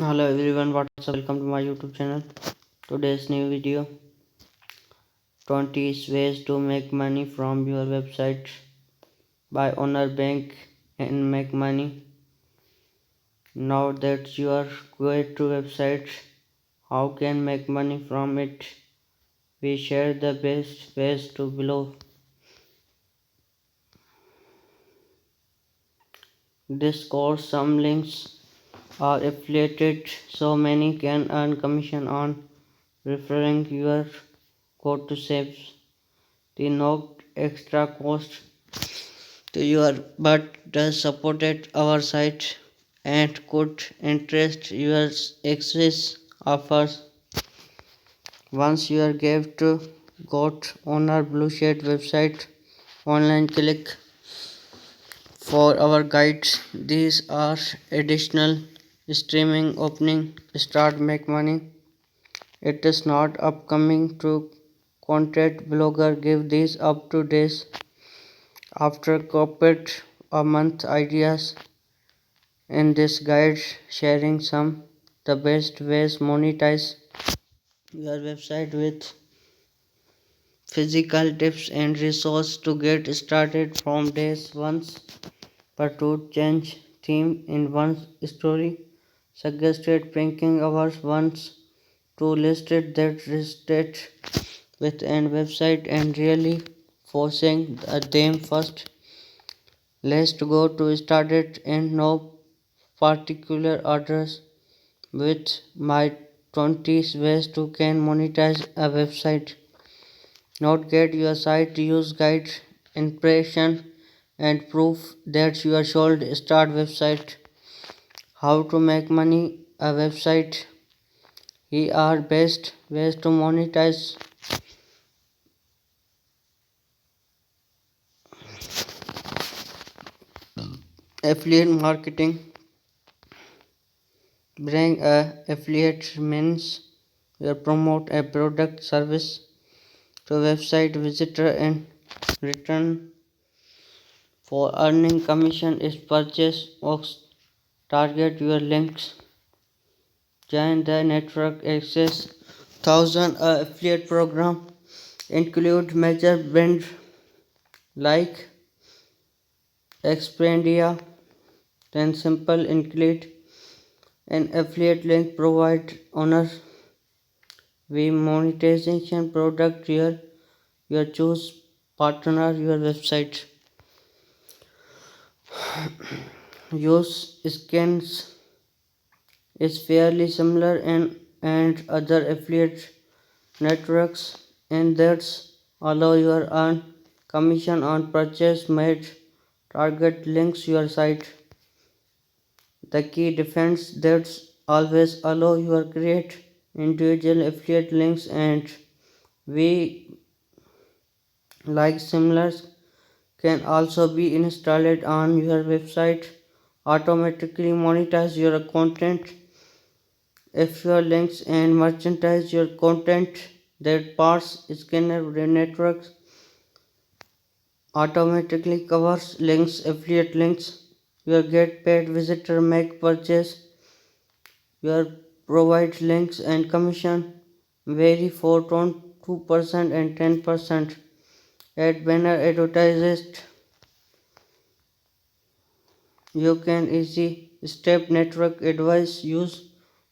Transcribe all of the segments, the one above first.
Hello everyone, what's up? Welcome to my YouTube channel. Today's new video, 20 ways to make money from your website by owner bank and make money. Now that you are going to website, how can make money from it? We share the best ways to below. This course some links are affiliated so many can earn commission on referring your code to save the no extra cost to your but does supported our site and could interest your access offers. Once you are gave to got on our blue shirt website online click for our guides. These are additional streaming opening start make money. It is not upcoming to content blogger give these up to days after copied a month ideas in this guide sharing some the best ways monetize your website with physical tips and resources to get started from days once per to change theme in one story suggested pranking hours once to listed that listed with an website and really forcing them first. Let's go to started in no particular orders with my 20 ways to can monetize a website. Not get your site use guide impression and proof that you are sold start website. How to make money a website. Here are best ways to monetize. Affiliate marketing. Bring a affiliate means you promote a product service to website visitor in return for earning commission is purchase of target your links. Join the network access 1000 affiliate program include major brand like Expedia. Then simple include an affiliate link provide owner we monetization product here your choose partner your website use scans is fairly similar and other affiliate networks and that's allow you earn commission on purchase made target links your site. The key difference that's always allow you create individual affiliate links and we like similar can also be installed on your website automatically monetize your content if your links and merchandise your content that parts scanner networks automatically covers links affiliate links you get paid visitor make purchase you provide links and commission vary for 2% and 10% at banner advertises. You can easy step network advice use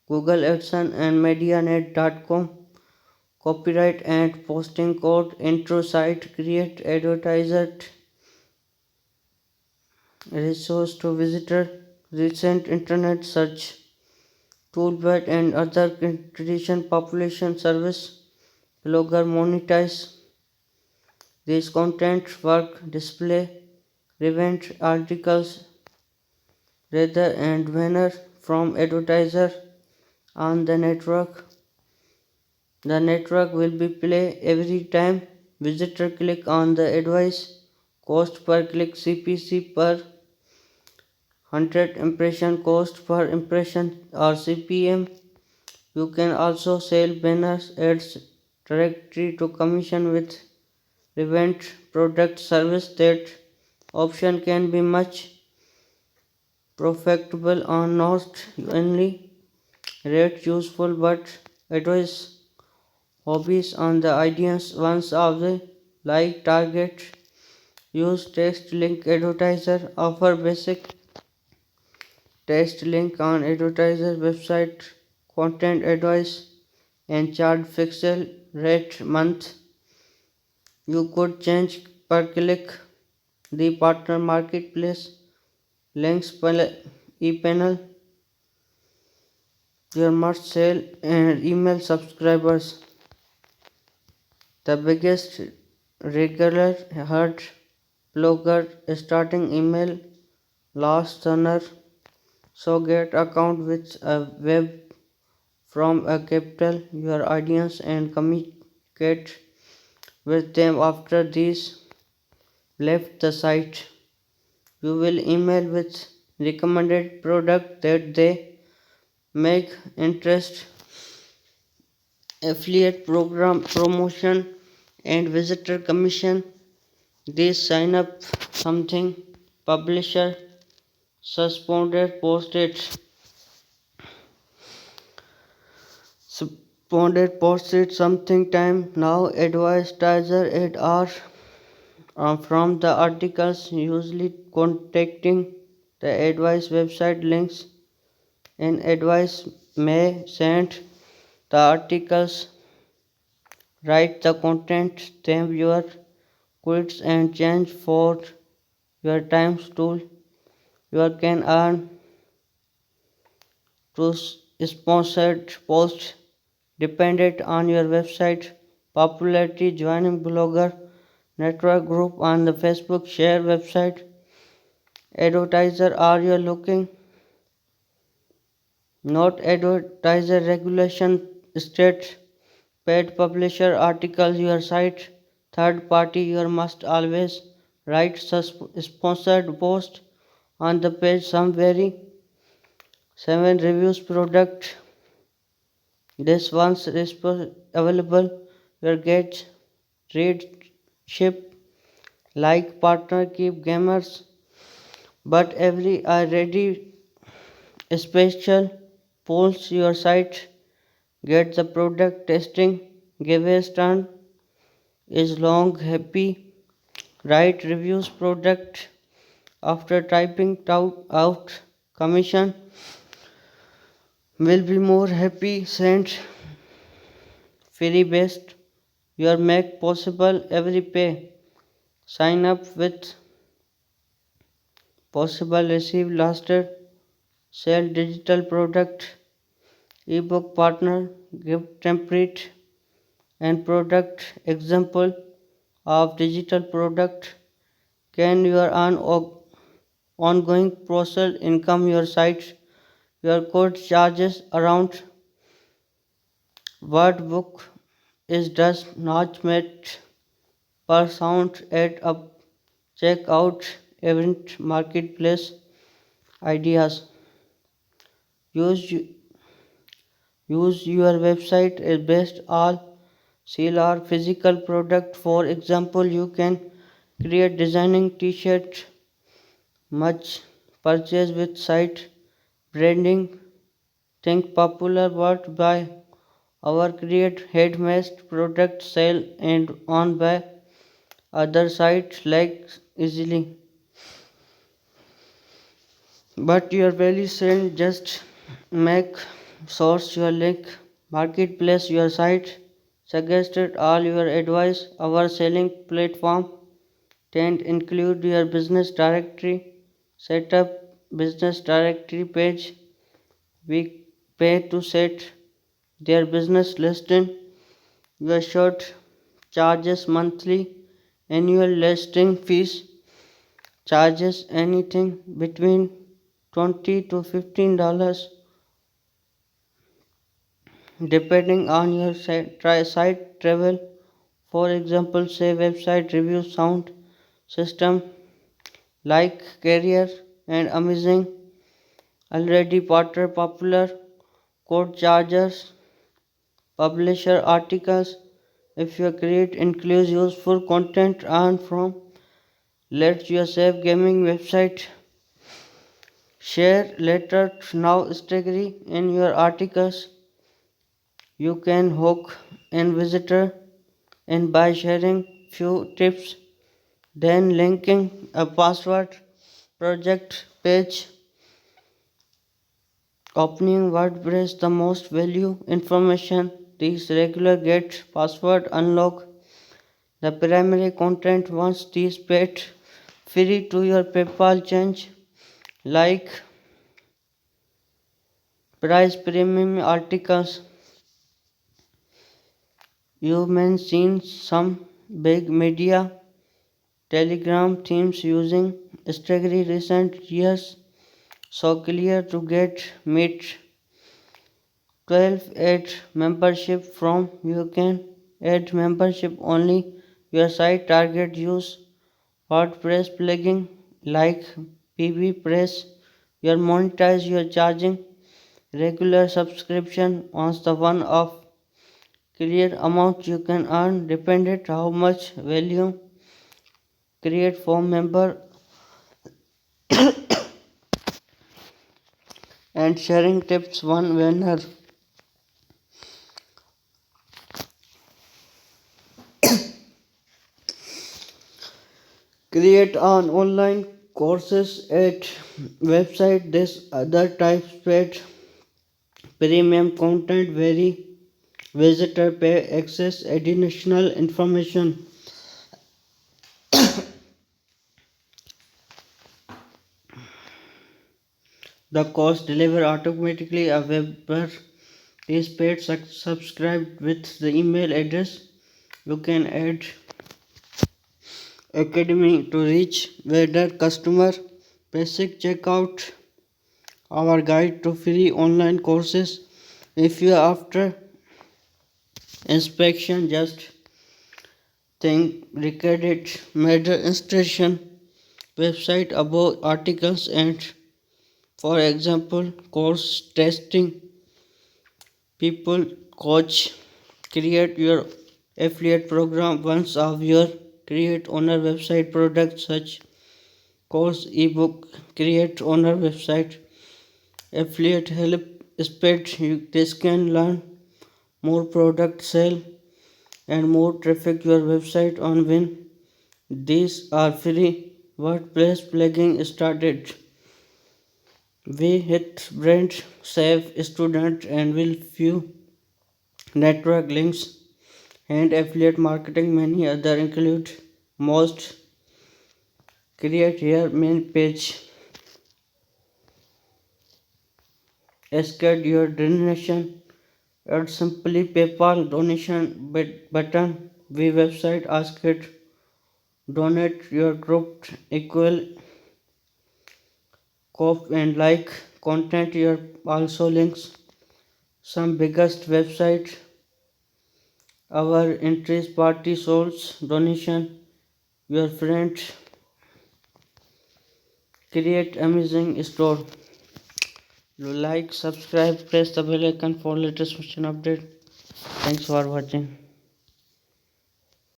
Google AdSense and MediaNet.com copyright and posting code intro site create advertiser resource to visitor recent internet search toolbar and other tradition population service blogger monetize this content work display prevent articles rather and banner from advertiser on the network. The network will be play every time visitor click on the advice. Cost per click CPC per 100 impression cost per impression or CPM. You can also sell banners ads directly to commission with event product service that option can be much profitable or not only rate useful but advice hobbies on the audience once of the like target use text link advertiser offer basic text link on advertiser website content advice and chart pixel rate month you could change per click the partner marketplace links e-panel your must sell and email subscribers the biggest regular hurt blogger starting email last sooner so get account with a web from a capital your audience and communicate with them after these left the site you will email with recommended product that they make interest affiliate program promotion and visitor commission this sign up something publisher suspended posted something time now advertiser at are from the articles usually contacting the advice website links and advice may send the articles write the content them your quits and change for your times tool you can earn to sponsored posts dependent on your website popularity joining blogger network group on the Facebook share website advertiser are you looking not advertiser regulation state paid publisher article your site third party you must always write sponsored post on the page some very 7 reviews product this once available your get read ship like partner keep gamers but every already special polls your site get the product testing giveaways turn is long happy write reviews product after typing out commission will be more happy send free best your make possible every pay sign up with possible receive lasted sell digital product ebook partner give template and product example of digital product can your earn ongoing process income your site your code charges around word book is does not met per sound add up check out event marketplace ideas use use your website as best all sell or physical product for example you can create designing t-shirt much purchase with site branding think popular word by our create handmade product sell and on by other sites like easily but your value sell just make source your link marketplace your site suggested all your advice our selling platform tend include your business directory set up business directory page we pay to set their business listing your short charges monthly annual listing fees charges anything between 20 to $15 depending on your site travel for example say website review sound system like carrier and amazing already partner popular code chargers publisher articles if you create includes useful content earn from let yourself gaming website Share later now strategy in your articles. You can hook in visitor and by sharing few tips, then linking a password project page, opening WordPress the most value information. These regular get password unlock the primary content once these paid free to your PayPal change like price premium articles. You may seen some big media telegram teams using strategy recent years so clear to get meet 12 add membership from you can add membership only your site target use WordPress plugin like PB Press your monetize your charging regular subscription once the one of clear amount you can earn dependent how much value create for member and sharing tips one winner create an online courses at website this other types paid premium content very visitor pay access additional information. The cost deliver automatically a webber is paid subscribed with the email address. You can add academy to reach wider customer. Basic checkout our guide to free online courses. If you after inspection just think recorded major institution website above articles and for example course testing people coach create your affiliate program once of your create owner website products such course ebook create owner website affiliate help spread this can learn more product sell and more traffic your website on win these are free WordPress plugin started we hit brand save student and will view network links and affiliate marketing many other include most create your main page escalate your donation add simply PayPal donation button we website ask it donate your group equal cop and like content your also links some biggest website our interest party souls donation your friend create amazing store like subscribe press the bell icon for latest mission update thanks for watching